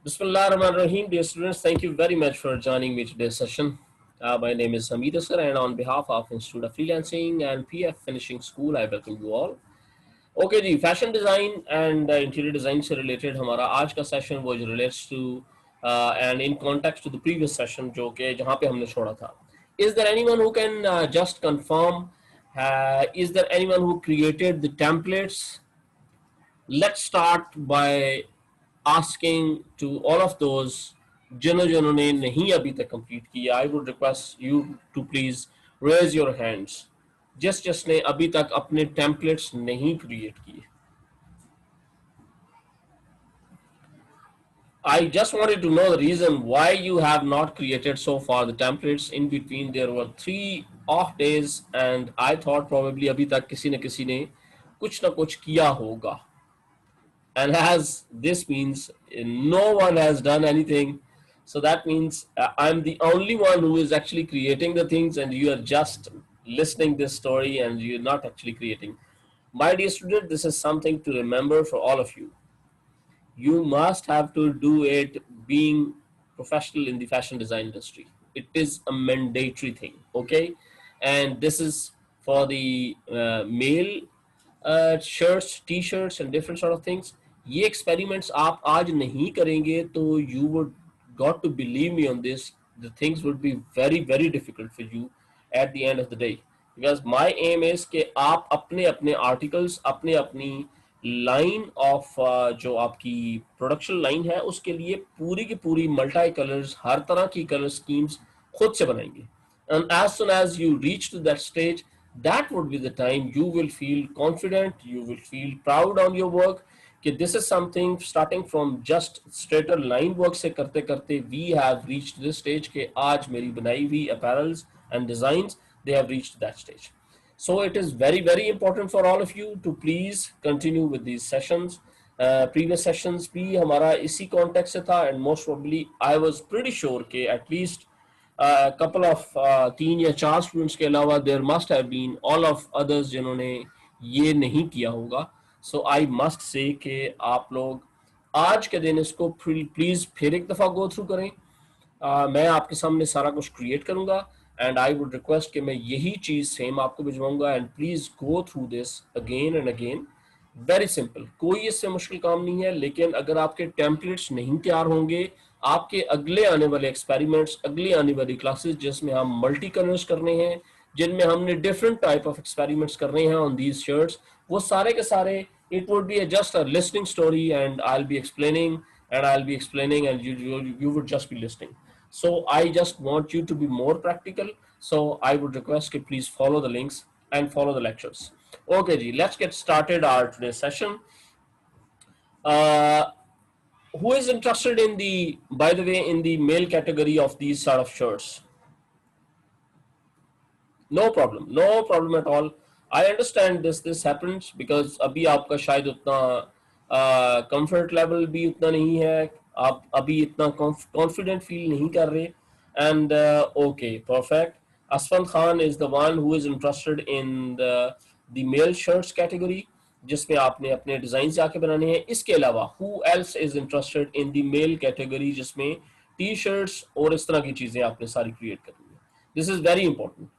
Bismillahirrahmanirrahim. Dear students, thank you very much for joining me today's session. My name is Hamid Asar, and on behalf of Institute of Freelancing and PF Finishing School, I welcome you all. Okay जी, fashion design and interior design से related हमारा आज का session वो relates to and in context to the previous session जो कि जहाँ पे हमने छोड़ा था. Is there anyone who can just confirm, is there anyone who created the templates? Let's start by asking to all of those जिन्होंने नहीं अभी तक कंप्लीट किया. I would request you to please raise your hands जिसने अभी तक अपने templates नहीं क्रिएट किए. I just wanted to know the reason why you have not created so far the templates. In between there were 3 off days and I thought probably अभी तक किसी ने कुछ ना कुछ किया होगा. And as this means no one has done anything, so that means I'm the only one who is actually creating the things and you are just listening this story and you're not actually creating. My dear student, this is something to remember for all of you. You must have to do it being professional in the fashion design industry. It is a mandatory thing, okay? And this is for the male shirts, t-shirts and different sort of things. ये experiments आप आज नहीं करेंगे तो you would got to believe me on this, the things would be very very difficult for you at the end of the day, because my aim is कि आप अपने अपने articles, अपने अपनी लाइन ऑफ जो आपकी प्रोडक्शन लाइन है उसके लिए पूरी की पूरी मल्टी कलर्स, हर तरह की कलर स्कीम्स खुद से बनाएंगे. And as soon as you reach to that stage, that would be the time you will feel confident, you will feel proud on your work कि this is something starting from just straighter line work से करते करते we have reached this stage कि आज मेरी बनाई हुई apparels and designs they have reached that stage. So it is very very important for all of you to please continue with these sessions. Previous sessions भी हमारा इसी context से था and most probably I was pretty sure कि at least couple of 3 या 4 students के अलावा there must have been all of others जिन्होंने ये नहीं किया होगा. सो आई मस्ट से कि आप लोग आज के दिन इसको प्लीज फिर एक दफ़ा गो थ्रू करें. मैं आपके सामने सारा कुछ क्रिएट करूंगा एंड आई वुड रिक्वेस्ट कि मैं यही चीज़ सेम आपको भिजवाऊंगा and please go through this again and again. Very simple, कोई इससे मुश्किल काम नहीं है, लेकिन अगर आपके टेम्पलेट्स नहीं तैयार होंगे, आपके अगले आने वाले एक्सपेरिमेंट्स, अगली आने वाली क्लासेस जिसमें हम मल्टी कलर्स करने हैं, जिनमें हमने डिफरेंट टाइप ऑफ एक्सपेरिमेंट्स करने हैं ऑन दीज शर्ट्स, वो सारे के सारे it would be just a listening story and I will be explaining and you would just be listening. So I just want you to be more practical. So I would request you please follow the links and follow the lectures. Okay ji, let's get started our today's session. uh, who is interested in the, by the way, in the male category of these sort of shirts? No problem, no problem at all. I understand this happens because अभी आपका शायद उतना comfort level भी उतना नहीं है, आप अभी इतना confident feel नहीं कर रहे. And okay, perfect. Asfan Khan is the one who is interested in the male shirts category जिसमें आपने अपने डिजाइन से आके बनाने हैं. इसके अलावा who else is interested in the male category जिसमें टी शर्ट्स और इस तरह की चीजें आपने सारी क्रिएट करनी है. This is very important.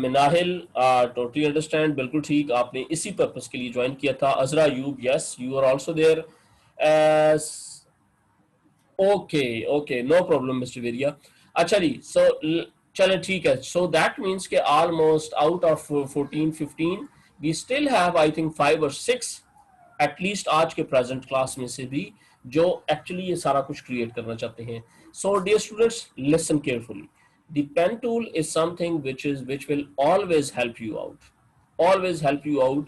Minahil, totally understand, बिल्कुल ठीक, आपने इसी पर्पस के लिए ज्वाइन किया था. अजरा यूब, yes you are also there. Okay okay, no problem mister वेरिया. अच्छा जी, सो चले ठीक है. सो दैट मीन्स के almost out of 14-15 we still have I think 5 और 6 एटलीस्ट आज के प्रेजेंट क्लास में से भी जो एक्चुअली ये सारा कुछ क्रिएट करना चाहते हैं. So dear students, listen carefully. The pen tool is something which will always help you out. Always help you out.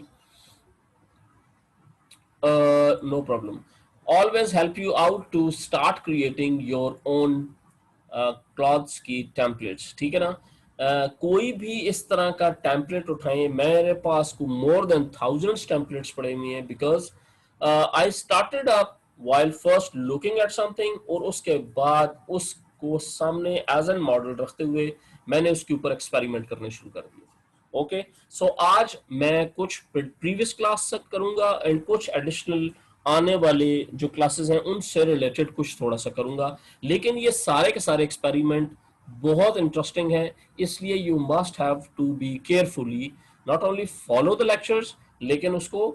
No problem. Always help you out to start creating your own cloths की templates. ठीक है ना? कोई भी इस तरह का template उठाएं. मेरे पास को मोर देन thousands टेम्पलेट्स पड़े हुए हैं because I started up while first looking at something और उसके बाद उसको सामने एज एन मॉडल रखते हुए मैंने उसके ऊपर एक्सपेरिमेंट करने शुरू कर दिए. ओके, सो आज मैं कुछ प्रीवियस क्लास से करूंगा एंड कुछ एडिशनल आने वाले जो क्लासेस हैं उनसे रिलेटेड कुछ थोड़ा सा करूंगा, लेकिन ये सारे के सारे एक्सपेरिमेंट बहुत इंटरेस्टिंग है, इसलिए you must have to be carefully not only follow the lectures, लेकिन उसको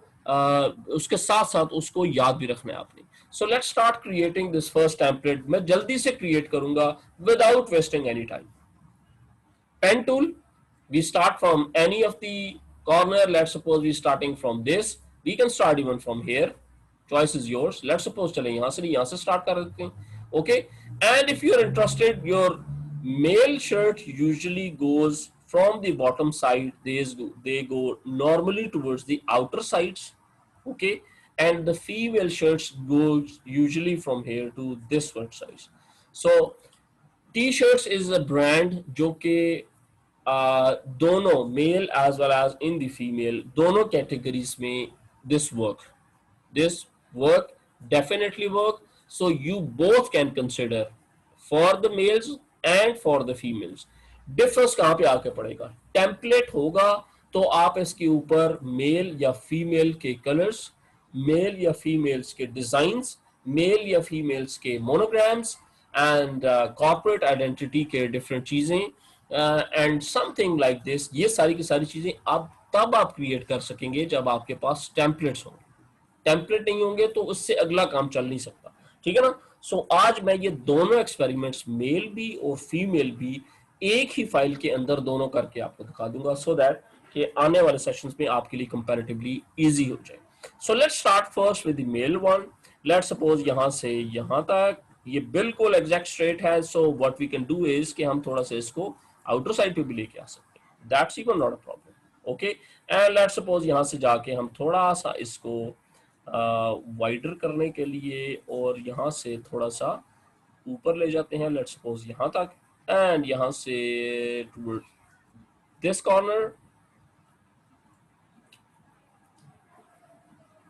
उसके साथ साथ उसको याद भी रखना है आपने। सो let's start creating this first template. मैं जल्दी से क्रिएट करूंगा without wasting any time. Pen tool, we start from any of the corner. Let's suppose we starting from this. We can start even from here. Choice is yours. Let's suppose चलें यहाँ से नहीं, यहाँ से start कर देते हैं. Okay. And if you're interested, your male shirt usually goes from the bottom side. They go normally towards the outer sides. Okay. And the female shirts goes usually from here to this one side. So T shirts is a brand जो कि दोनों male as well as in the female दोनों categories में this work definitely work. So you both can consider for the males and for the females. Difference कहाँ पे आके पड़ेगा? Template होगा तो आप इसके ऊपर मेल या फीमेल के कलर्स, मेल या फीमेल्स के डिजाइन्स, मेल या फीमेल्स के मोनोग्राम्स एंड कॉर्पोरेट आइडेंटिटी के डिफरेंट चीजें एंड समथिंग लाइक दिस, ये सारी की सारी चीजें आप तब आप क्रिएट कर सकेंगे जब आपके पास टेम्पलेट्स होंगे। टेम्पलेट नहीं होंगे तो उससे अगला काम चल नहीं सकता, ठीक है ना। सो आज मैं ये दोनों एक्सपेरिमेंट्स मेल भी और फीमेल भी एक ही फाइल के अंदर दोनों करके आपको दिखा दूंगा, सो दैट कि आने वाले सेशंस में आपके लिए कंपैरेटिवली इजी हो जाए। So let's start first with the male one. Let's suppose यहां से यहां तक ये बिल्कुल एग्जैक्ट स्ट्रेट है। So what we can do is कि हम थोड़ा सा इसको आउटर साइड पे भी लेके आ सकते हैं, that's even not a problem. Okay, and let's suppose यहां से जाके हम थोड़ा सा इसको वाइडर करने के लिए और यहाँ से थोड़ा सा ऊपर ले जाते हैं, लेट्स सपोज यहाँ तक, एंड यहाँ से toward this corner.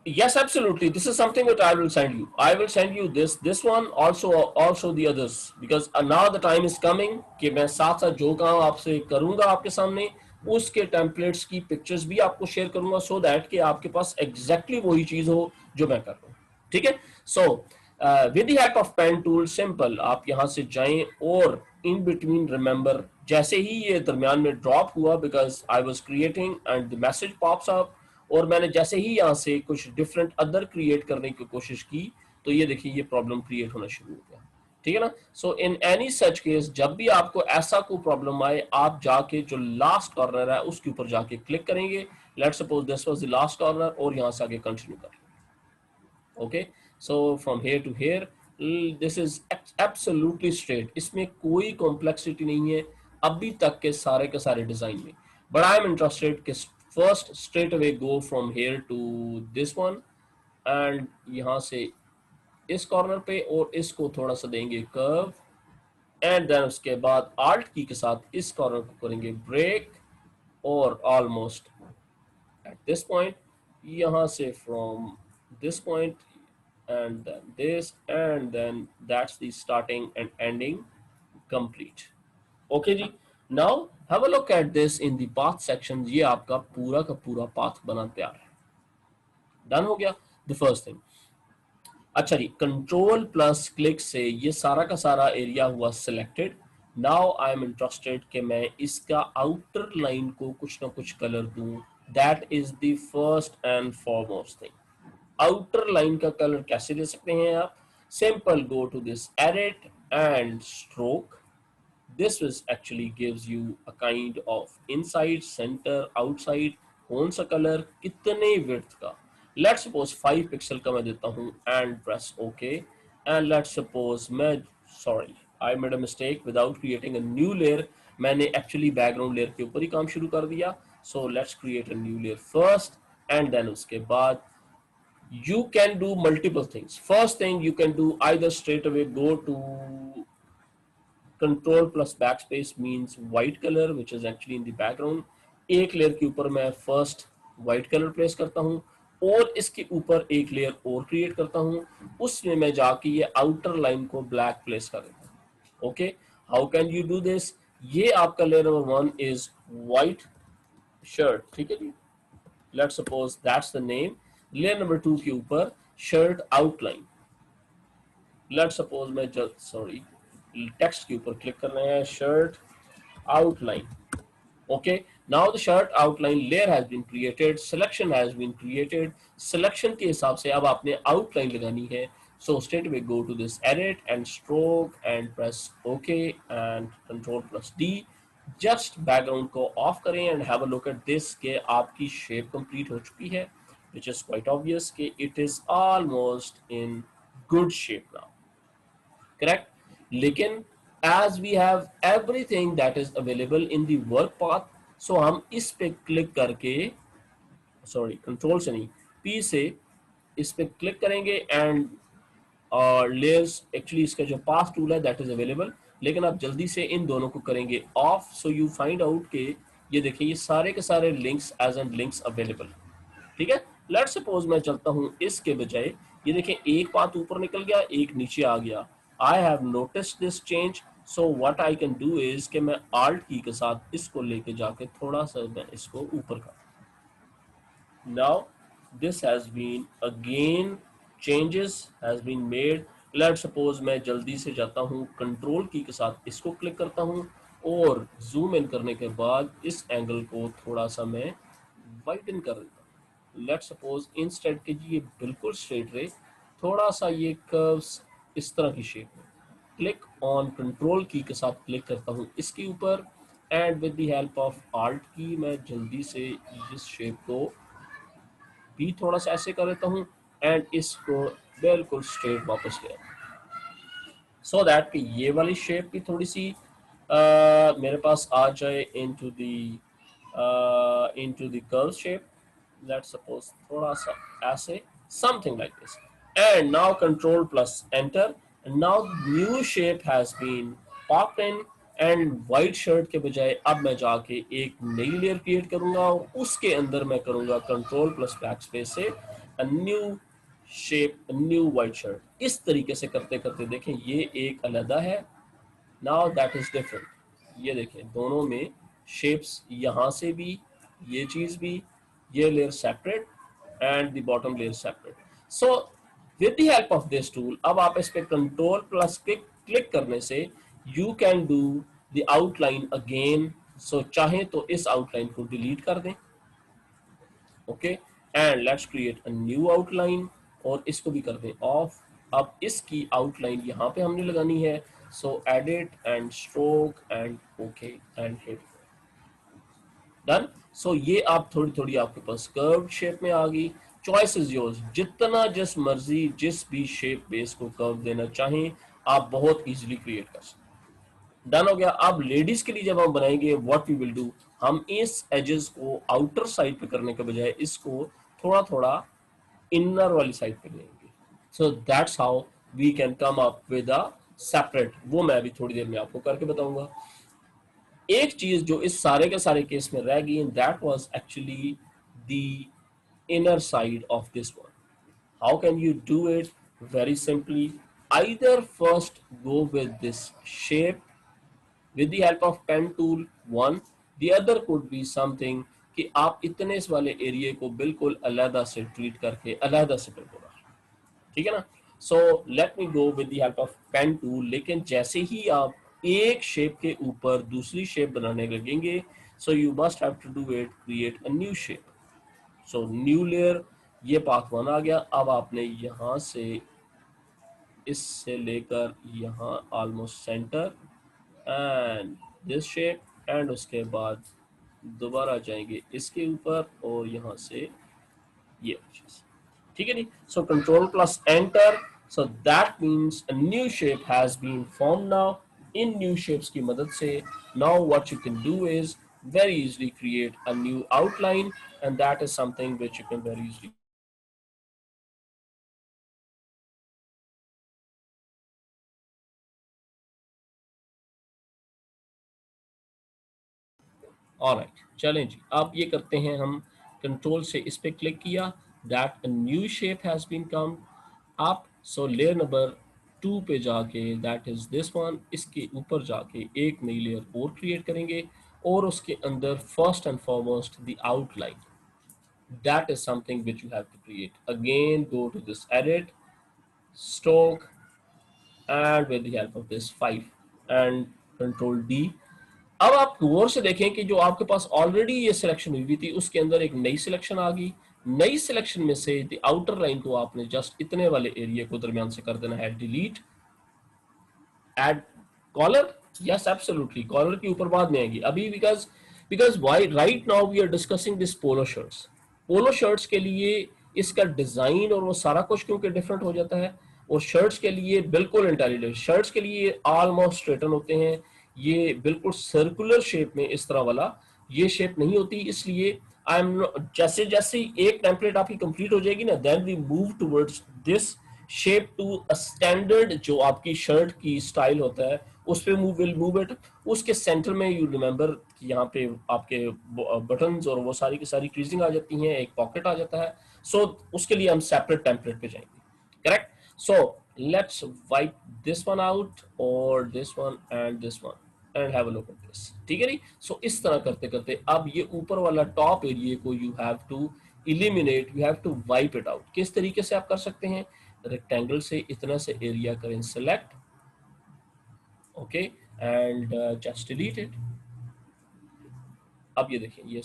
Yes, absolutely. This is something that I will send you. I will send you this one also the others, because now the time is coming कि मैं साथ साथ जो काम आपसे करूंगा आपके सामने उसके टेम्पलेट्स की पिक्चर्स भी आपको शेयर करूंगा, सो दैट कि आपके पास एग्जैक्टली वही चीज हो जो मैं कर रहा हूँ, ठीक है। So with the help of pen tool, simple आप यहाँ से जाएं और इन बिटवीन रिमेंबर, जैसे ही ये दरमियान में ड्रॉप हुआ because I was creating and the message pops up, और मैंने जैसे ही यहाँ से कुछ डिफरेंट अदर क्रिएट करने की कोशिश की तो ये देखिए ये प्रॉब्लम क्रिएट होना शुरू हो गया, ठीक है ना। सो इन एनी सच केस जब भी आपको ऐसा कोई प्रॉब्लम आए, आप जाके जो लास्ट कॉर्नर है उसके ऊपर जाके क्लिक करेंगे। Let's suppose this was the last corner और यहाँ से आगे कंटिन्यू कर लेंगे। Okay, so from here to here this is absolutely straight, इसमें कोई कॉम्प्लेक्सिटी नहीं है अभी तक के सारे डिजाइन में, बट आई एम इंटरेस्टेड कि first straight away go from here to this one and यहाँ से इस कॉर्नर पे और इसको थोड़ा सा देंगे कर्व, एंड देन उसके बाद आल्ट की के साथ इस कॉर्नर को करेंगे ब्रेक और ऑलमोस्ट एट दिस पॉइंट, यहाँ से from this point and then this and then that's the starting and ending complete. Okay जी, now have a look at this in the path section. ये आपका पूरा का पूरा पाथ बना तैयार है, डन हो गया द फर्स्ट थिंग। अच्छा जी, कंट्रोल प्लस क्लिक से ये सारा का सारा एरिया हुआ selected. Now I am interested कि मैं इसका आउटर लाइन को कुछ ना कुछ कलर दूं, that is the first and foremost thing. Outer line का कलर कैसे दे सकते हैं आप? Simple, go to this edit and stroke. This is actually gives you a kind of inside, center, outside, कौन सा कलर, कितने width का। Let's suppose 5 पिक्सल का मैं देता हूँ and press OK. And let's suppose मैं I made a mistake without creating a new layer. मैंने actually background layer के ऊपर ही काम शुरू कर दिया। So let's create a new layer first and then उसके बाद you can do multiple things. First thing you can do either straight away go to control plus backspace means white colour which is actually in the background. एक layer के ऊपर मैं first white colour place करता हूँ और इसके ऊपर एक लेयर और क्रिएट करता हूँ, उसमें मैं जाके ये आउटर लाइन को ब्लैक प्लेस कर देता हूँ। Okay, how can you do this? ये आपका layer number 1 is white shirt, ठीक है जी, let's suppose that's the name. Layer number 2 के ऊपर शर्ट आउटलाइन। लेट्स सपोज मैं सॉरी टेक्स्ट के ऊपर क्लिक कर रहे हैं, shirt outline. Okay, now the shirt outline layer has been created, selection has been created. Selection के हिसाब से अब आपने outline लगानी है. So straight away go to this edit and stroke and press OK and Control plus D. Just background को off करें and have a look at this कि आपकी shape complete हो चुकी है, which is quite obvious कि it is almost in good shape now. Correct? लेकिन as we have everything that is available in the work path, so हम इस पे क्लिक करके, सॉरी कंट्रोल से नहीं, पी से इस पे क्लिक करेंगे एंड लेयर्स, एक्चुअली इसका जो पाथ टूल है दैट इज अवेलेबल, लेकिन आप जल्दी से इन दोनों को करेंगे off, so you find out के ये देखिए ये सारे के सारे links edge and links available. ठीक है, लेट सपोज मैं चलता हूं इसके बजाय, ये देखें एक पाथ ऊपर निकल गया एक नीचे आ गया। I have notice this change, so what I can do is कि मैं आल्ट की के साथ इसको लेके जाके थोड़ा सा मैं इसको ऊपर कर, now this has been again changes has been made. Let's suppose मैं जल्दी से जाता हूँ कंट्रोल की के साथ इसको क्लिक करता हूँ और जूम इन करने के बाद इस एंगल को थोड़ा सा मैं वाइडन कर देता हूँ। लेट्स सपोज इंस्टेड के ये बिल्कुल स्ट्रेट रहे, थोड़ा सा ये कर्व्स इस तरह की शेप में, क्लिक ऑन कंट्रोल की के साथ क्लिक करता हूँ इसके ऊपर and with the help of alt की मैं जल्दी से इस शेप को भी थोड़ा सा ऐसे कर देता हूँ एंड इसको बिल्कुल स्ट्रेट वापस ले आता हूँ, सो दैट कि ये वाली शेप भी थोड़ी सी मेरे पास आ जाए into the curve shape. Let's suppose थोड़ा सा ऐसे, something like this, and now control plus enter, and now new shape has been popped in and white shirt के बजाय अब मैं जाके एक नई लेयर क्रिएट करूंगा और उसके अंदर मैं करूंगा कंट्रोल प्लस बैक स्पेस से new shape, new white shirt. इस तरीके से करते करते देखें ये एक अलग है, नाउ दैट इज डिफरेंट। ये देखें दोनों में शेप्स, यहाँ से भी ये चीज भी, ये layer separate and the bottom layer separate. So with the help of this tool अब आप इस पे कंट्रोल प्लस क्लिक करने से you can do the outline again. So चाहे तो इस आउटलाइन को डिलीट कर दें, okay, and let's create a new outline और इसको भी कर दें ऑफ। अब इसकी आउटलाइन यहाँ पे हमने लगानी है, so edit and stroke and okay and hit done. So ये आप थोड़ी थोड़ी आपके पास कर्व शेप में आ गई। चॉइस इज योर्स, जितना जिस मर्जी जिस भी शेप बेस को कर्व देना चाहें आप बहुत इजीली क्रिएट कर सकते। डन हो गया। अब लेडीज के लिए जब हम बनाएंगे व्हाट वी विल डू, हम इस एजेस को आउटर साइड पे करने के बजाय इसको थोड़ा थोड़ा इनर वाली साइड पे लेंगे। So that's how we can come up with a separate, वो मैं अभी थोड़ी देर में आपको करके बताऊंगा। एक चीज जो इस सारे के सारे केस में रह गई, that was actually the inner side of this one. How can you do it? Very simply, either first go with this shape with the help of pen tool one, the other could be something कि आप इतने इस वाले area को बिल्कुल अलहदा से treat करके अलहदा से बिल्कुल, ठीक है ना। So let me go with the help of pen tool, लेकिन जैसे ही आप एक शेप के ऊपर दूसरी शेप बनाने लगेंगे, so you must have to do it, create a new shape. So new layer, ये पाथ वन आ गया। अब आपने यहाँ से इससे लेकर यहाँ almost centre and this shape, and उसके बाद दोबारा जाएंगे इसके ऊपर और यहाँ से ये चीज, ठीक है जी। So control plus enter, so that means a new shape has been form now. इन न्यू शेप्स की मदद से now what you can do is very easily create a new outline, and that is something which you can very easily. Alright, चलें जी, अब ये करते हैं हम। कंट्रोल से इस पे क्लिक किया, that a new shape has been come up. So layer number 2 पे जाके, दैट इज दिस वन, इसके ऊपर जाके एक नई लेयर और क्रिएट करेंगे और उसके अंदर first and foremost the outline. That is something which you have to create. Again, go to this edit, stroke, and with the help of this 5 and control D. अब आप गौर से देखें कि जो आपके पास ऑलरेडी ये सिलेक्शन हुई थी उसके अंदर एक नई सिलेक्शन आ गई। नई सिलेक्शन में से द आउटर लाइन को आपने जस्ट इतने वाले एरिया को दरमियान से कर देना है delete. Add collar, yes absolutely, collar के ऊपर बाद में आएगी अभी, because because why right now we are discussing this polo shirts. Polo shirts के लिए इसका डिजाइन और वो सारा कुछ क्योंकि डिफरेंट हो जाता है, और शर्ट्स के लिए बिल्कुल इंटेलिजेंट, शर्ट्स के लिए ऑलमोस्ट स्ट्रेटन होते हैं, ये बिल्कुल सर्कुलर शेप में इस तरह वाला ये शेप नहीं होती। इसलिए आई एम जैसे जैसे एक टेम्पलेट आपकी कंप्लीट हो जाएगी ना, then we move towards this shape to a standard जो आपकी शर्ट की स्टाइल होता है उस पे विल मूव इट। उसके सेंटर में यू रिमेंबर कि यहाँ पे आपके बटन्स और वो सारी की सारी क्रीजिंग आ जाती हैं, एक पॉकेट आ जाता है। सो उसके लिए हम सेपरेट टेम्पलेट पे जाएंगे, correct. So let's wipe this one out और this one and this one and have a look at this, ठीक है नी। सो इस तरह करते करते अब ये ऊपर वाला टॉप एरिया को you have to eliminate, you have to wipe it out. किस तरीके से आप कर सकते हैं, रेक्टेंगल से इतना से एरिया करें select, okay, and just delete it. अब ये देखें ये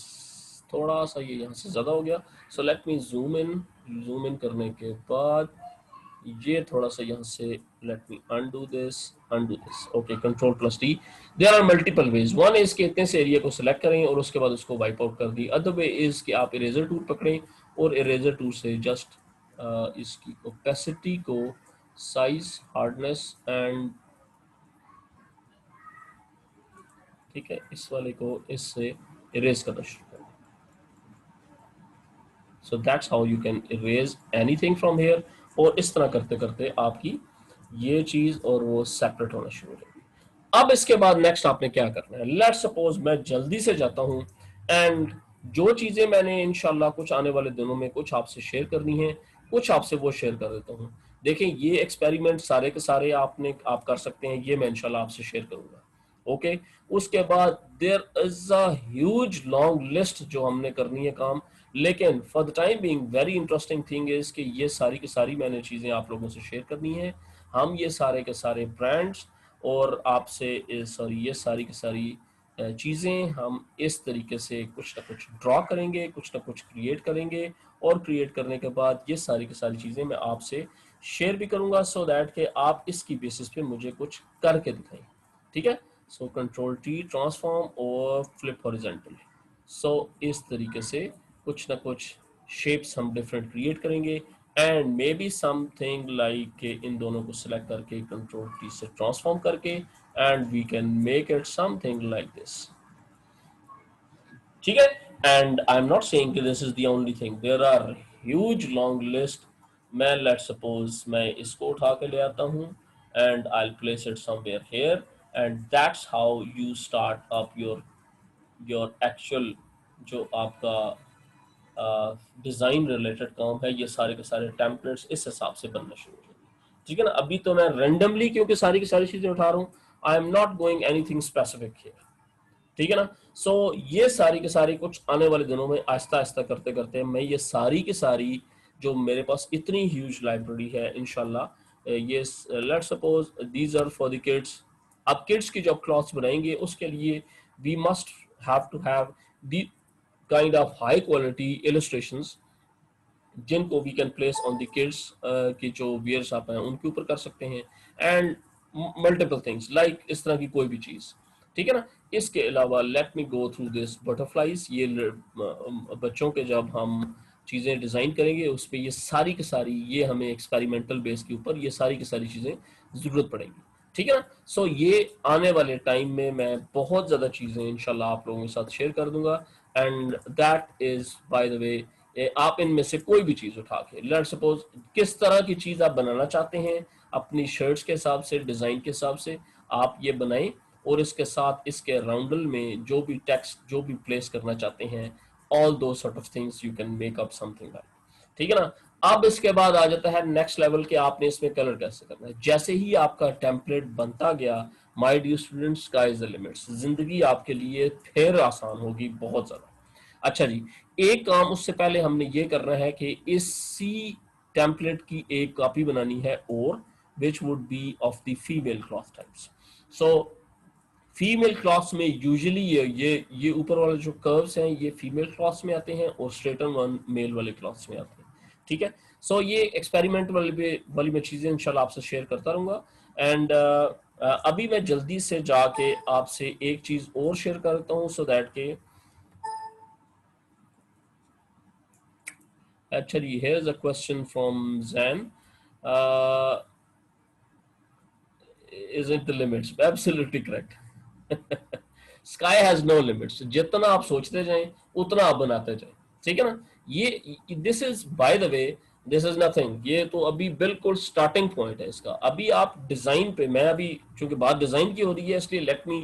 थोड़ा सा ये यहाँ से ज्यादा हो गया। सो लेट मी जूम इन करने के बाद ये थोड़ा सा यहाँ से let me undo this, okay, control plus D. There are multiple ways, one is के इतने से एरिया को सिलेक्ट करें और उसके बाद उसको वाइप आउट कर दी। अदर वे इज कि आप इरेजर टूल पकड़ें और इरेजर टूल से जस्ट इसकी ओपेसिटी को, साइज, हार्डनेस एंड, ठीक है, इस वाले को इससे इरेज करना शुरू करें। सो that's how you can erase anything from here. और इस तरह करते करते आपकी ये चीज और वो सेपरेट होना शुरू हो जाएगी। अब इसके बाद नेक्स्ट आपने क्या करना है, लेट्स सपोज मैं जल्दी से जाता हूं एंड जो चीजें मैंने इंशाल्लाह कुछ आने वाले दिनों में कुछ आपसे शेयर करनी है, कुछ आपसे वो शेयर कर देता हूं। देखें ये एक्सपेरिमेंट सारे के सारे आप कर सकते हैं, ये मैं इंशाल्लाह आपसे शेयर करूंगा, ओके। उसके बाद there is a huge long list जो हमने करनी है काम, लेकिन for the time being very interesting thing is कि ये सारी की सारी मैंने चीजें आप लोगों से शेयर करनी है। हम ये सारे के सारे ब्रांड्स और आपसे सॉरी ये सारी की सारी चीजें हम इस तरीके से कुछ ना कुछ ड्रॉ करेंगे, कुछ ना कुछ क्रिएट करेंगे, और क्रिएट करने के बाद ये सारी की सारी चीजें मैं आपसे शेयर भी करूंगा सो दैट कि आप इसकी बेसिस पे मुझे कुछ करके दिखाएं, ठीक है। सो कंट्रोल टी ट्रांसफॉर्म और फ्लिप हॉरिजॉन्टल। सो इस तरीके से कुछ ना कुछ शेप्स हम डिफरेंट क्रिएट करेंगे and maybe something like इन दोनों को सिलेक्ट करके कंट्रोल टी से ट्रांसफॉर्म करके and we can make it something like this, ठीक है। And I am not saying कि this is the only thing, there are huge long list. मैं लेट सपोज मैं इसको उठा के ले आता हूँ and I will place it somewhere here and that's how you start up your actual जो आपका डिजाइन रिलेटेड काम है। ये सारे के सारे टेम्पलेट्स इस हिसाब से बनना शुरू हो जाएंगे, ठीक है ना। अभी तो मैं रेंडमली क्योंकि सारी की सारी चीजें उठा रहा हूँ, आई am not going anything specific here, ठीक है ना। सो ये सारी के सारी कुछ आने वाले दिनों में आहिस्ता आहिस्ता करते करते मैं ये सारी की सारी जो मेरे पास इतनी ह्यूज लाइब्रेरी है इंशाल्लाह, ये let suppose these are for the kids. अब किड्स की जब क्लॉथ्स बनाएंगे उसके लिए we must have to have the kind of high quality illustrations जिनको we can place on the kids की जो वियर्स आप हैं उनके ऊपर कर सकते हैं एंड मल्टीपल थिंग्स लाइक इस तरह की कोई भी चीज, ठीक है ना। इसके अलावा late me go through this butterflies. ये बच्चों के जब हम चीजें डिजाइन करेंगे उस पर ये सारी की सारी ये हमें एक्सपेरिमेंटल बेस के ऊपर ये सारी की सारी चीजें जरूरत पड़ेगी, ठीक है ना। सो ये आने वाले टाइम में मैं बहुत ज्यादा चीजें इंशाल्लाह आप लोगों के साथ शेयर कर दूंगा and that is by the way आप इनमें से कोई भी चीज उठा के लेट्स सपोज किस तरह की चीज आप बनाना चाहते हैं अपनी शर्ट्स के हिसाब से, डिजाइन के हिसाब से आप ये बनाएं और इसके साथ इसके राउंडल में जो भी टेक्स्ट जो भी प्लेस करना चाहते हैं all those sort of things you can make up something like, ठीक है ना। अब इसके बाद आ जाता है नेक्स्ट लेवल के आपने इसमें कलर कैसे करना है। जैसे ही आपका टेम्पलेट बनता गया my dear students, sky is the limits, जिंदगी आपके लिए फिर आसान होगी बहुत ज्यादा। अच्छा जी, एक काम उससे पहले हमने ये करना है कि इसी टेम्पलेट की एक कॉपी बनानी है, और which would be of the female cloth types. So female clothes में यूजुअली ये ऊपर वाले जो कर्व्स हैं ये फीमेल क्लॉथ्स में आते हैं, और स्ट्रेटन वन मेल वाले क्लॉथ्स में आते हैं। ठीक है, सो ये एक्सपेरिमेंट वाली मैं चीजें इंशाल्लाह आपसे शेयर करता रहूंगा। एंड अभी मैं जल्दी से जाके आपसे एक चीज और शेयर करता हूँ, सो दैट के actually here's a question from Zan. Uh, isn't the limits? Absolutely correct. Sky has no limits. जितना आप सोचते जाएं उतना आप बनाते जाएं, ठीक है ना। ये this is by the way, this is nothing, ये तो अभी बिल्कुल स्टार्टिंग पॉइंट है इसका। अभी आप डिजाइन पे, मैं अभी चूंकि बात डिजाइन की हो रही है इसलिए let me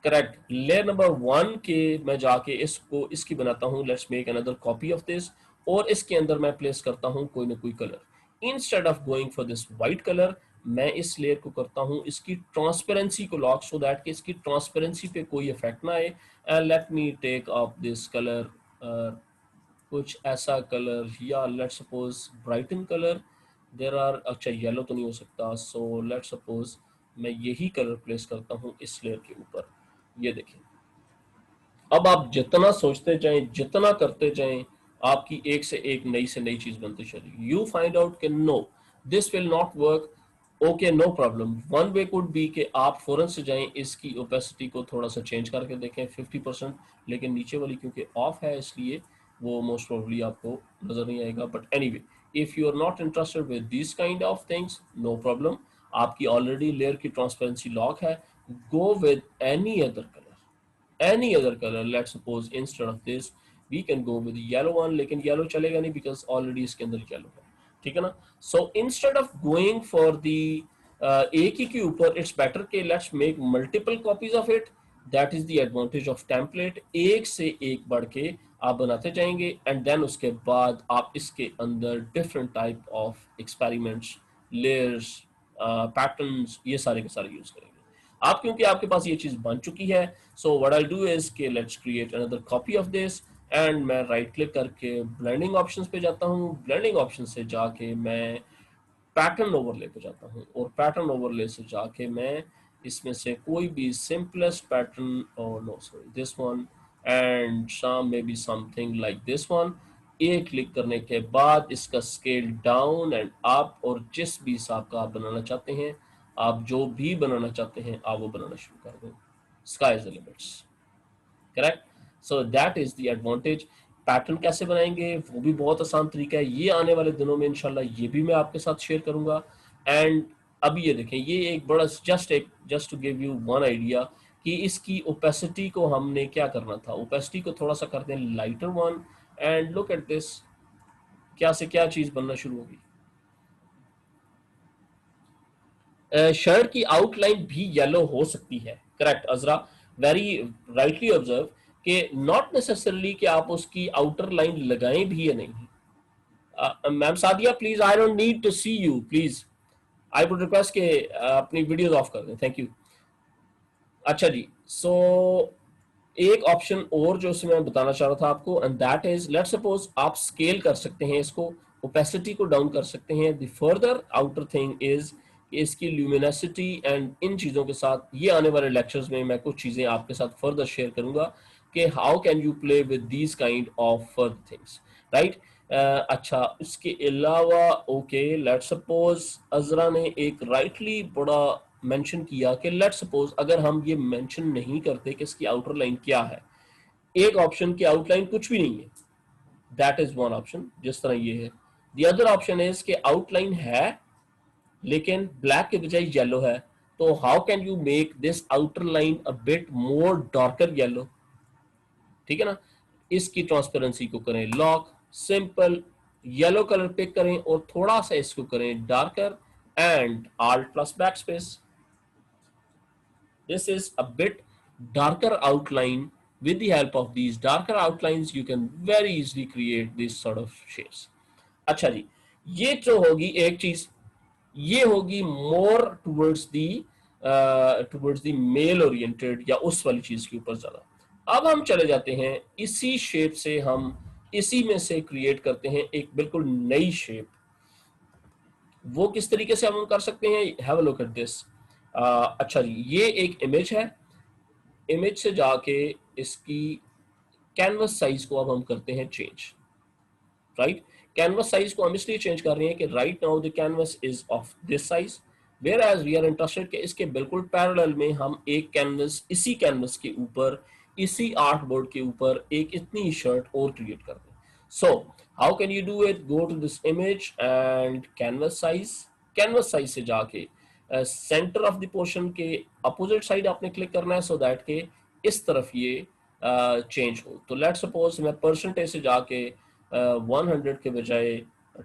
correct layer number 1 के मैं जाके इसको इसकी बनाता हूँ। Let's make another copy of this, और इसके अंदर मैं प्लेस करता हूँ कोई ना कोई colour. Instead of going for this white colour, मैं इस लेयर को करता हूं इसकी ट्रांसपेरेंसी को लॉक, सो दैट कि इसकी ट्रांसपेरेंसी पे कोई इफेक्ट ना आए। And let me take up this colour, कुछ ऐसा कलर, या let suppose brighten colour. There are, अच्छा येलो तो नहीं हो सकता, सो लेट सपोज मैं यही कलर प्लेस करता हूं इस लेयर के ऊपर। ये देखिए, अब आप जितना सोचते जाएं, जितना करते जाएं, आपकी एक से नई चीज बनती चलेगी। यू फाइंड आउट कि no, this will not work, okay no problem. One way could be कि आप फौरन से जाएं, इसकी ओपेसिटी को थोड़ा सा चेंज करके देखें 50%, लेकिन नीचे वाली क्योंकि ऑफ है इसलिए वो मोस्ट प्रोबेबली आपको नजर नहीं आएगा। But anyway, if you are not interested with this kind of things, no problem, आपकी ऑलरेडी लेयर की ट्रांसपेरेंसी लॉक है। Go with any other colour, any other color. Let's suppose instead of this we can go with the yellow one, लेकिन yellow चलेगा नहीं because already इसके अंदर yellow है, ठीक है ना। So instead of going for the एक ही के ऊपर, it's better कि let's make multiple copies of it. That is the advantage of template. एक से एक बढ़ के आप बनाते जाएंगे, and then उसके बाद आप इसके अंदर different type of experiments, layers, patterns, ये सारे के सारे यूज करेंगे आप, क्योंकि आपके पास ये चीज बन चुकी है। So what I do is के let's create another copy of this, and मैं राइट क्लिक करके ब्लेंडिंग ऑप्शंस पे जाता हूँ। ब्लेंडिंग ऑप्शन से जाके मैं पैटर्न ओवरले पे जाता हूँ, और पैटर्न ओवरले से जाके मैं इसमें से कोई भी सिंपलेस्ट पैटर्न, और no sorry this one, and some maybe something like this one. एक क्लिक करने के बाद इसका स्केल डाउन एंड अप, और जिस भी हिसाब का आप बनाना चाहते हैं, आप जो भी बनाना चाहते हैं आप वो बनाना शुरू कर दें। Sky is the limits, correct. So that is the advantage. Pattern कैसे बनाएंगे वो भी बहुत आसान तरीका है, ये आने वाले दिनों में इंशाल्लाह ये भी मैं आपके साथ शेयर करूंगा। एंड अभी ये देखें, ये एक बड़ा just to give you one idea कि इसकी ओपेसिटी को हमने क्या करना था। ओपेसिटी को थोड़ा सा कर दें lighter one, and look at this, क्या से क्या चीज बनना शुरू होगी। शर्ट की आउटलाइन भी येलो हो सकती है, correct Azra, very rightly observe कि नॉट नेसेसरली कि आप उसकी आउटर लाइन लगाएं भी या नहीं। Ma'am Sadia please, I don't need to see you please, I would request के अपनी वीडियोस ऑफ कर दें, थैंक यू। अच्छा जी, सो एक ऑप्शन और जो उसमें मैं बताना चाह रहा था आपको, and that is let suppose आप स्केल कर सकते हैं इसको, ओपेसिटी को डाउन कर सकते हैं। The further outer thing is इसकी ल्यूमिनेसिटी, एंड इन चीज़ों के साथ ये आने वाले लेक्चर्स में मैं कुछ चीज़ें आपके साथ फर्दर शेयर करूंगा कि how can you play with these kind of further things, right. अच्छा, इसके अलावा ओके लेट सपोज अजरा ने एक राइटली बड़ा मेंशन किया कि लेट सपोज अगर हम ये मेंशन नहीं करते कि इसकी आउटर लाइन क्या है, एक ऑप्शन की आउटलाइन कुछ भी नहीं है, दैट इज वन ऑप्शन, जिस तरह ये है। द अदर ऑप्शन इज कि आउटलाइन है लेकिन ब्लैक के बजाय येलो है, तो how can you make this outer line a bit more darker yellow, ठीक है ना। इसकी ट्रांसपेरेंसी को करें lock, simple yellow colour pick करें और थोड़ा सा इसको करें darker, and Alt plus backspace. This is a bit darker outline. With the help of these darker outlines you can very easily create this sort of shapes. अच्छा जी, ये जो होगी एक चीज, ये होगी more towards the mail oriented या उस वाली चीज के ऊपर ज्यादा। अब हम चले जाते हैं इसी शेप से, हम इसी में से क्रिएट करते हैं एक बिल्कुल नई शेप। वो किस तरीके से हम कर सकते हैं, have a look at this. अच्छा जी, ये एक इमेज है। इमेज से जाके इसकी कैनवस साइज को अब हम करते हैं चेंज, राइट। कैनवस साइज को हम इसलिए चेंज कर रहे हैं कि right now the canvas is of this size, whereas we are interested कि इसके बिल्कुल पैरेलल में हम एक कैनवस, इसी कैनवस के ऊपर, इसी आर्ट बोर्ड के ऊपर एक इतनी शर्ट और क्रिएट कर दें। So how can you do it, go to this image and canvas size. Canvas size से जाके सेंटर ऑफ द पोर्शन के अपोजिट साइड आपने क्लिक करना है, सो दैट के इस तरफ ये चेंज हो। तो लेट सपोज मैं परसेंटेज से जाके 100 के बजाय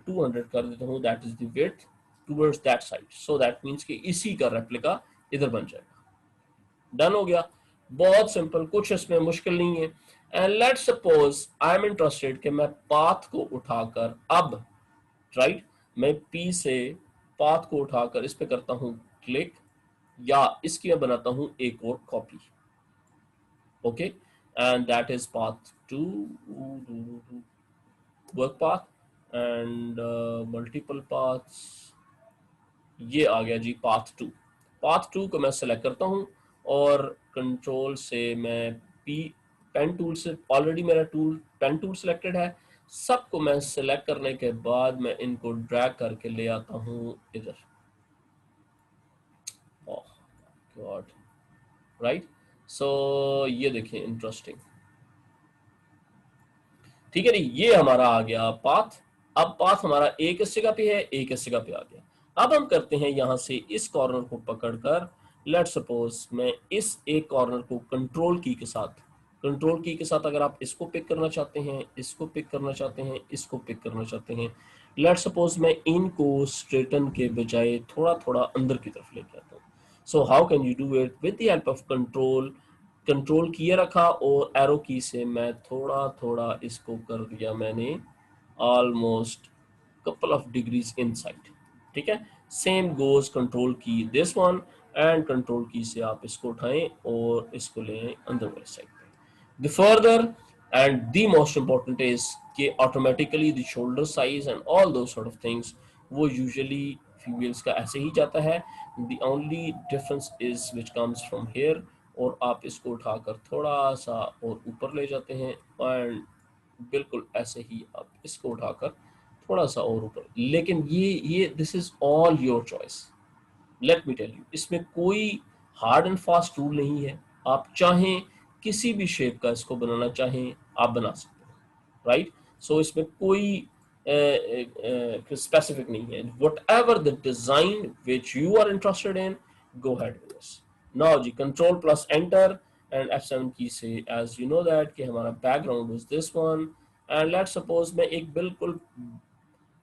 200 कर देता हूँ, that is the width towards that side, so that means कि इसी का रेप्लिका इधर बन जाएगा। डन हो गया, बहुत सिंपल, कुछ इसमें मुश्किल नहीं है। And let suppose I am interested कि मैं पाथ को उठाकर अब, राइट, मैं पी से पाथ को उठाकर इस पे करता हूं क्लिक, या इसकी मैं बनाता हूं एक और copy. Okay, and that is path 2, work path and multiple paths. ये आ गया जी पाथ 2। पाथ 2 को मैं सेलेक्ट करता हूं और कंट्रोल से मैं पी, पेन टूल से, ऑलरेडी मेरा टूल पेन टूल सिलेक्टेड है, सबको मैं सिलेक्ट करने के बाद मैं इनको ड्रैग करके ले आता हूं इधर। ओह गॉड, राइट। सो ये देखिए इंटरेस्टिंग, ठीक है जी, ये हमारा आ गया पाथ। अब पाथ हमारा एक इस जगह पे है, एक इस जगह पे आ गया। अब हम करते हैं यहां से इस कॉर्नर को पकड़कर, लेट सपोज मैं इस एक कॉर्नर को कंट्रोल की के साथ, कंट्रोल की के साथ अगर आप इसको पिक करना चाहते हैं, इसको पिक करना चाहते हैं, इसको पिक करना चाहते हैं, लेट सपोज मैं इनको स्ट्रेटन के बजाय थोड़ा थोड़ा अंदर की तरफ लेके आता हूँ। सो how can you do it, with the help of control, control किए रखा और एरो की से मैं थोड़ा थोड़ा इसको कर दिया मैंने almost couple of degrees inside, ठीक है। सेम गोज कंट्रोल की दिस वन, एंड कंट्रोल की से आप इसको उठाएं और इसको ले आए अंदर वाले साइड पे। The further and the most important is कि automatically the shoulder size and all those sort of things वो यूजुअली फीमेल्स का ऐसे ही जाता है। The only difference is which comes from here, और आप इसको उठाकर थोड़ा सा और ऊपर ले जाते हैं, एंड बिल्कुल ऐसे ही आप इसको उठाकर थोड़ा सा और ऊपर। लेकिन ये this is all your choice, let me tell you, इसमें कोई हार्ड एंड फास्ट रूल नहीं है। आप चाहें किसी भी शेप का इसको बनाना चाहें आप बना सकते हैं, राइट। सो इसमें कोई स्पेसिफिक नहीं है, whatever the design which you are interested in, go ahead with this. Now जी control plus enter and F7 key से, एज यू नो दैट कि हमारा background was this one, and let suppose मैं एक बिल्कुल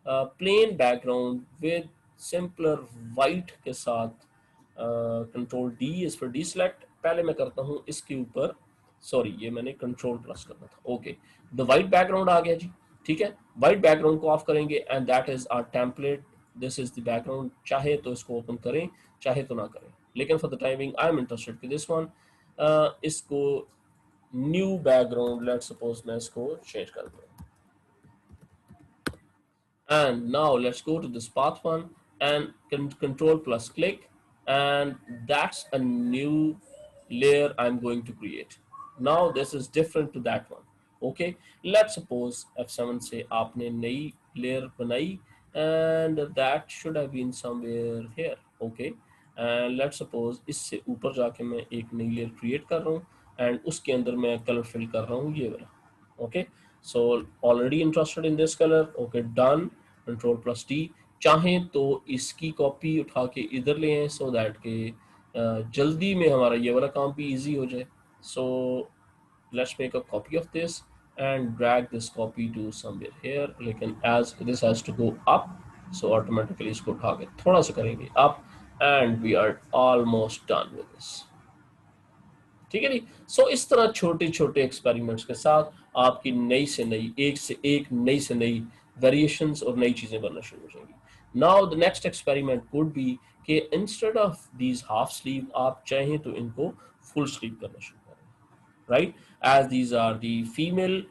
plain background with simpler white के साथ, control D is for D select, पहले मैं करता हूँ इसके ऊपर, सॉरी ये मैंने कंट्रोल प्लस करना था। ओके, द वाइट बैकग्राउंड आ गया जी, ठीक है। वाइट बैकग्राउंड को ऑफ करेंगे and that is our template, this is the background. चाहे तो इसको ओपन करें, चाहे तो ना करें, लेकिन for the timing I am interested कि दिस वन, इसको न्यू बैकग्राउंड, लेट सपोज मैं इसको चेंज कर दूँ। And now let's go to this path one and control plus click, and that's a new layer I'm going to create. Now this is different to that one. Okay, let's suppose F7 से आपने नई layer बनाई, and that should have been somewhere here. Okay, and let's suppose इससे ऊपर जाके मैं एक नई layer create कर रहा हूँ and उसके अंदर मैं color fill कर रहा हूँ ये वाला। Okay, so already interested in this color. Okay, done. Control plus T, चाहें तो इसकी कॉपी उठा के इधर ले आए, सो दैट के जल्दी में हमारा ये वाला काम भी इजी हो जाए। So let's make a copy of this and drag this copy to somewhere here, लेकिन as this has to go up, so automatically इसको उठा के थोड़ा सा करेंगे up, and we are almost done with this, ठीक है जी। सो इस तरह छोटे छोटे एक्सपेरिमेंट्स के साथ आपकी नई से नई, एक से एक नई से नई वेरिएशंस और नई चीजें बनना शुरू हो जाएंगी। Now the next experiment could be कि instead of these half sleeve आप चाहें तो इनको फुल स्लीव करना शुरू करें, right. As these are the female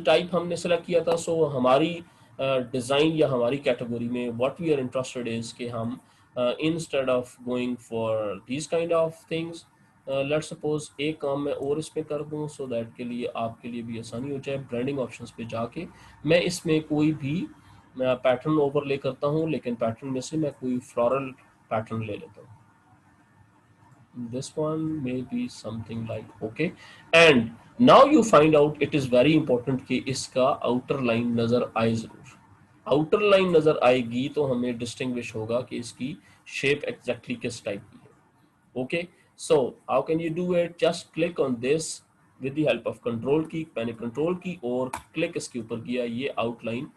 type हमने सेलेक्ट किया था. सो हमारी डिज़ाइन या हमारी कैटेगरी में what we are interested is कि हम instead of going for these kind of things, let's suppose एक काम मैं और इसमें कर दूं सो दैट के लिए आपके लिए भी आसानी हो जाए. ब्रांडिंग ऑप्शंस पे जाके मैं इसमें कोई भी पैटर्न ओवरले करता हूं, लेकिन पैटर्न में से मैं कोई फ्लोरल पैटर्न ले लेता हूं. This one may be something like okay, and now you find out it is very important कि इसका आउटर लाइन नजर आए जरूर. आउटर लाइन नजर आएगी तो हमें डिस्टिंग्विश होगा कि इसकी शेप एग्जैक्टली किस टाइप की है. Okay, so how can you do it? Just click on this with the help of control की. मैंने कंट्रोल की और क्लिक इसके ऊपर किया, ये आउटलाइन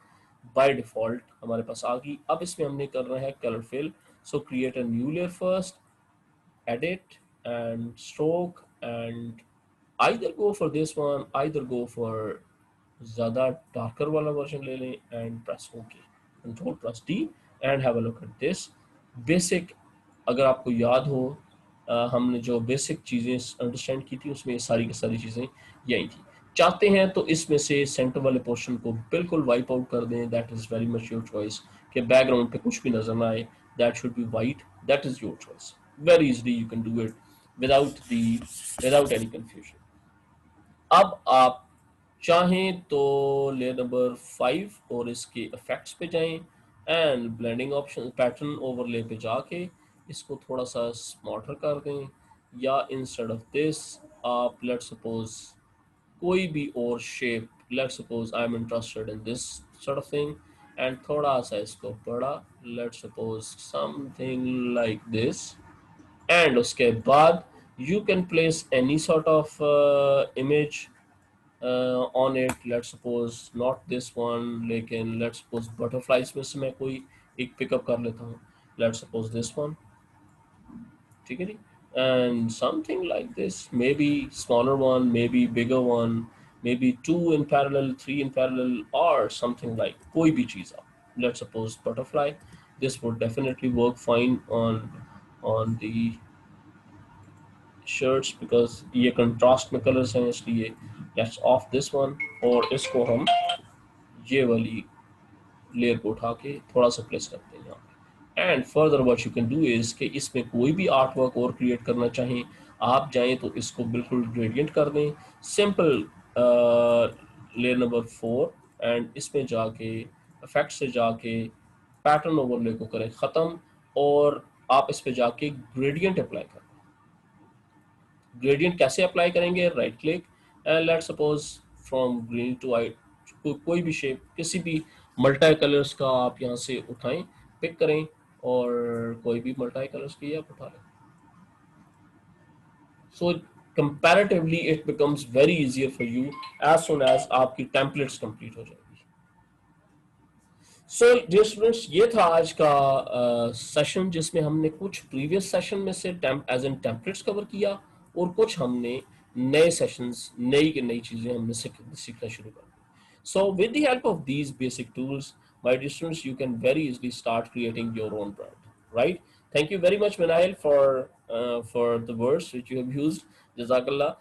बाय डिफॉल्ट हमारे पास आ गई. अब इसमें हमने करना है colour fill. So create a new layer first, edit and stroke, and either go for this one, either go for ज़्यादा डार्कर वाला वर्जन ले लें and press OK, control press D and have a look at this. Basic अगर आपको याद हो हमने जो बेसिक चीज़ें अंडरस्टैंड की थी उसमें सारी की सारी चीज़ें यही थी. चाहते हैं तो इसमें से सेंटर वाले पोर्शन को बिल्कुल वाइप आउट कर दें, that is very much your choice. कि बैकग्राउंड पे कुछ भी नजर ना आए, that should be white, that is your choice. Very easily you can do it without any confusion. अब आप चाहें तो लेयर नंबर 5 और इसके इफेक्ट्स पे जाएं and blending option pattern overlay पे जाके इसको थोड़ा सा स्मॉटर कर दें, या इंस्टेड ऑफ दिस आप लेट्स सपोज कोई भी और shape, let's suppose I am interested in this sort of thing and थोड़ा सा इसको बड़ा, let's suppose something like this. And उसके बाद you can place any sort of image on it. Let's suppose not this one, लेकिन let's suppose butterflies में से मैं कोई एक पिकअप कर लेता हूँ. Let's suppose this one, ठीक है जी. And something like this, maybe smaller one, maybe bigger one, maybe 2 in parallel, 3 in parallel, or something like कोई भी चीज़ आप. Let's suppose butterfly. This would definitely work fine on the shirts because ये contrast में colours हैं, इसलिए let's of this one और इसको हम ये वाली लेयर को उठा के थोड़ा सा प्लेस करते हैं यहाँ पे. And further what you can do is कि इसमें कोई भी आर्ट वर्क और क्रिएट करना चाहें आप जाएं तो इसको बिल्कुल ग्रेडियंट कर दें. सिंपल लेयर नंबर 4 एंड इसमें जाके इफेक्ट से जाके पैटर्न ओवरले को करें ख़त्म और आप इस पे जाके ग्रेडियंट अप्लाई करें. ग्रेडियंट कैसे अप्लाई करेंगे? Right click and let's suppose from green to white, कोई भी शेप किसी भी मल्टी कलर्स का आप यहाँ से उठाएं, पिक करें और कोई भी मल्टी कलर्स की आप उठा लें. So comparatively it becomes very easier for you as soon as आपकी टेम्पलेट्स कंप्लीट हो जाएगी. सो डियर स्टूडेंट्स, ये था आज का सेशन जिसमें हमने कुछ प्रीवियस सेशन में से एज एन टेम्पलेट्स कवर किया और कुछ हमने नए सेशंस नई चीजें हमने सीखना शुरू कर दी. So with the help of these basic tools my dear students you can very easily start creating your own brand, right? Thank you very much Minail for the words which you have used. Jazakallah.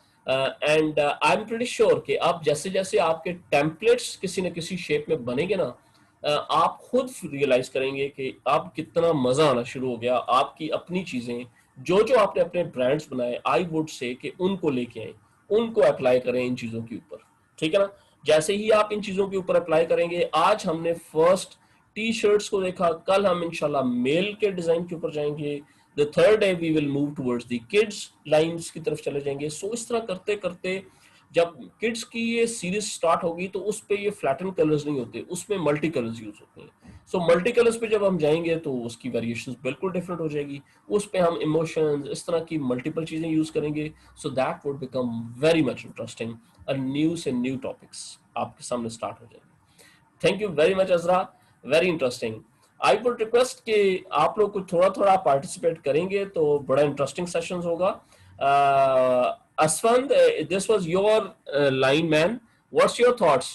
And I'm pretty sure कि आप जैसे जैसे आपके templates किसी न किसी shape में बनेंगे ना, आप खुद रियलाइज करेंगे कि आप कितना मजा आना शुरू हो गया. आपकी अपनी चीजें जो जो आपने अपने ब्रांड्स बनाए, आई वुड से कि उनको लेके आए, उनको अप्लाई करें इन चीजों के ऊपर, ठीक है ना? जैसे ही आप इन चीजों के ऊपर अप्लाई करेंगे, आज हमने फर्स्ट टी शर्ट्स को देखा, कल हम इंशाल्लाह मेल के डिजाइन के ऊपर जाएंगे, the third day we will move towards the kids lines की तरफ चले जाएंगे. सो इस तरह करते करते जब किड्स की ये सीरीज स्टार्ट होगी तो उस पे ये फ्लैटन कलर्स नहीं होते, उसमें मल्टी कलर्स यूज होते हैं. सो मल्टी कलर्स पे जब हम जाएंगे तो उसकी वेरिएशंस बिल्कुल डिफरेंट हो जाएगी. उस पे हम इमोशंस इस तरह की मल्टीपल चीजें यूज करेंगे. So that would become very much interesting. A new topics आपके सामने स्टार्ट हो जाएंगे. Thank you very much Azra, very interesting. I would request कि आप लोग को थोड़ा थोड़ा पार्टिसिपेट करेंगे तो बड़ा इंटरेस्टिंग सेशन होगा. Asfand, this was your line man. What's your thoughts?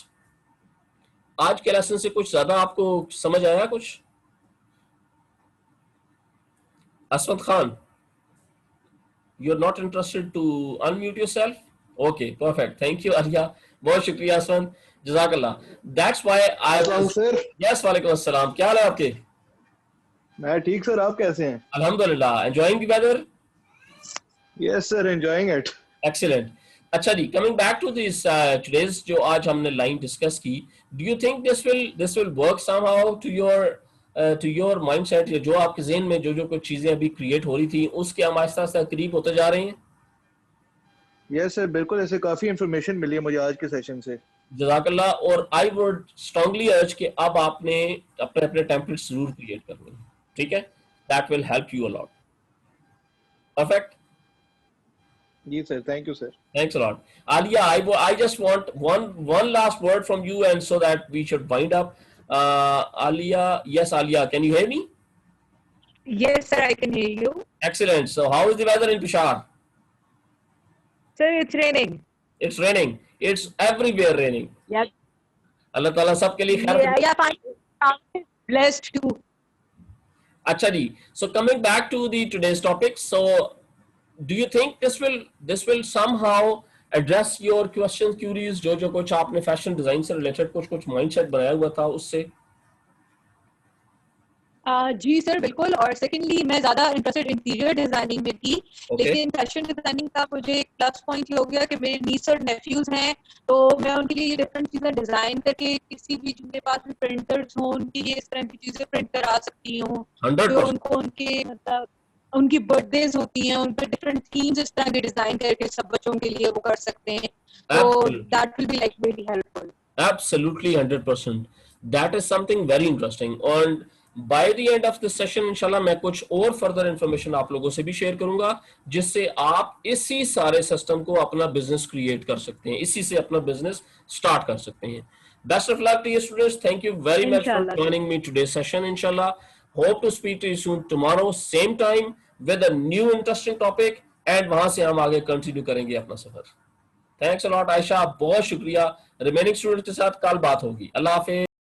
आज के लेसन से कुछ ज्यादा आपको समझ आया कुछ? Asfand Khan, you're not interested to unmute yourself? Okay, perfect. Thank you, Arya. बहुत शुक्रिया असलन. जज़ाकल्लाह. That's why I अस्सलाम was. सर. Yes, वालेकुम अस्सलाम. क्या हाल है आपके? मैं ठीक सर, आप कैसे हैं? Alhamdulillah. Enjoying the weather? Yes sir, enjoying it. Excellent. अच्छा जी, coming back to this today's जो आज हमने line discuss की, do you think this will work somehow to your mindset, या जो आपके ज़हन में जो कुछ चीजें अभी create हो रही थी उसके हम आहिस्ता आहिस्ता करीब होते जा रहे हैं? यस सर, बिल्कुल. ऐसे काफी इंफॉर्मेशन मिली है मुझे आज के सेशन से. जज़ाकल्लाह. और आई वुड स्ट्रांगली अर्ज कि अब आपने अपने अपने टेम्पलेट्स जरूर क्रिएट करने हैं. ठीक है, that will help you a lot. Perfect. जी sir, thank you sir. Thanks a lot. Alia, I just want one last word from you, and so that we should wind up. Alia, yes, Alia, can you hear me? Yes, sir, I can hear you. Excellent. So how is the weather in Peshawar? Sir, it's raining. It's raining. It's everywhere raining. Yeah. Allah Taala सबके लिए खैर. Yeah, I'm blessed too. अच्छा जी. So coming back to the today's topic, so do you think this will somehow address your questions, queries, जो कुछ आपने fashion design से related कुछ mindset बनाया हुआ था उससे? जी सर, बिल्कुल. और सेकेंडली मैं ज़्यादा इंटरेस्टेड इंटीरियर डिजाइनिंग में थी. Okay. लेकिन फैशन डिजाइनिंग का मुझे एक प्लस पॉइंट ये हो गया कि मेरे नीस और नेफ्यूज हैं, तो मैं उनके लिए डिफरेंट चीज़ें डिजाइन करके किसी भी जिनके पास भी प्रिंटर्स हों उनके लिए इस तरह की चीज़ें प्रिंट करा सकती हूँ. 100%. जो उनको उनके मतलब उनकी बर्थडेज होती हैं, उन पर डिफरेंट थीम्स इस तरह के डिजाइन करके सब बच्चों के लिए वो कर सकते हैं. तो Absolutely. That will be like really helpful. Absolutely 100%. That is something very interesting. And by the end of this session, इंशाल्लाह मैं कुछ और फर्दर इंफॉर्मेशन आप लोगों से भी शेयर करूंगा जिससे आप इसी सारे सिस्टम को अपना बिजनेस क्रिएट कर सकते हैं, इसी से अपना बिजनेस स्टार्ट कर सकते हैं. Best of luck to you students. Thank you very much for Inshallah. joining me today's session. Inshallah. Hope to speak to you soon tomorrow, same time with a new interesting topic. And वहां से हम आगे continue करेंगे अपना सफर. Thanks a lot Ayesha, बहुत शुक्रिया. Remaining students के साथ कल बात होगी. अल्लाह हाफिज.